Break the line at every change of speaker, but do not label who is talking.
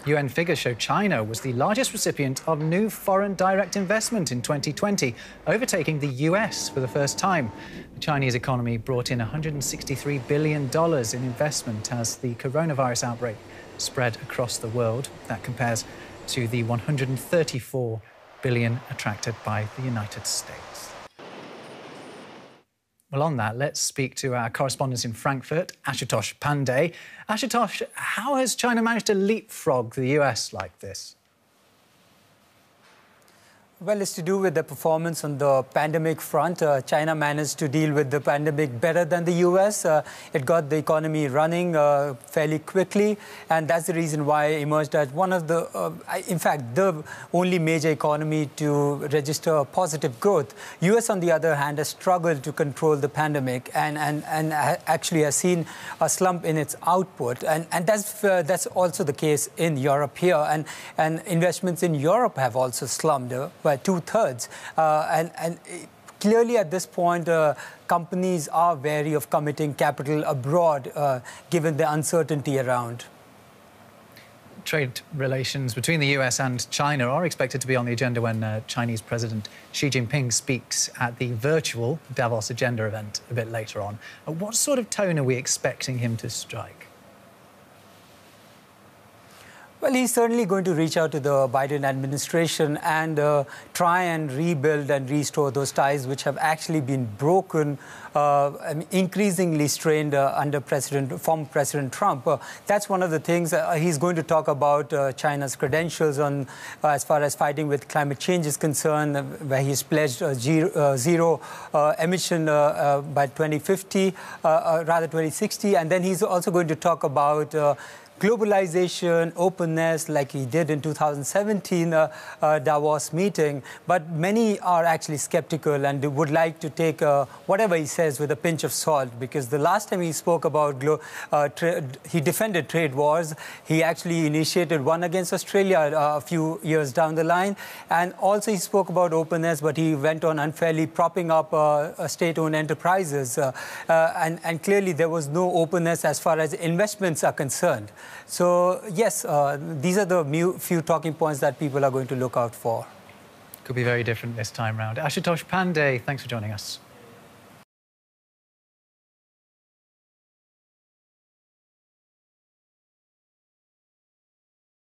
UN figures show China was the largest recipient of new foreign direct investment in 2020, overtaking the US for the first time. The Chinese economy brought in $163 billion in investment as the coronavirus outbreak spread across the world. That compares to the $134 billion attracted by the United States. Well, on that, let's speak to our correspondent in Frankfurt, Ashutosh Pandey. Ashutosh, how has China managed to leapfrog the US like this?
Well, it's to do with the performance on the pandemic front. China managed to deal with the pandemic better than the US. It got the economy running fairly quickly, and that's the reason why it emerged as one of the, in fact, the only major economy to register positive growth. US, on the other hand, has struggled to control the pandemic and actually has seen a slump in its output. And that's also the case in Europe here. And investments in Europe have also slumped by 2/3. And clearly at this point, companies are wary of committing capital abroad, given the uncertainty around.
Trade relations between the US and China are expected to be on the agenda when Chinese President Xi Jinping speaks at the virtual Davos Agenda event a bit later on. What sort of tone are we expecting him to strike?
Well, he's certainly going to reach out to the Biden administration and try and rebuild and restore those ties which have actually been broken, increasingly strained under former President Trump. That's one of the things he's going to talk about China's credentials on as far as fighting with climate change is concerned, where he's pledged zero emission by 2050, rather 2060. And then he's also going to talk about globalization, openness, like he did in 2017 Davos meeting. But many are actually skeptical and would like to take whatever he says with a pinch of salt, because the last time he spoke about he defended trade wars. He actually initiated one against Australia a few years down the line. And also he spoke about openness, but he went on unfairly propping up state-owned enterprises. And clearly there was no openness as far as investments are concerned. So, yes, these are the few talking points that people are going to look out for.
Could be very different this time round. Ashutosh Pandey, thanks for joining us.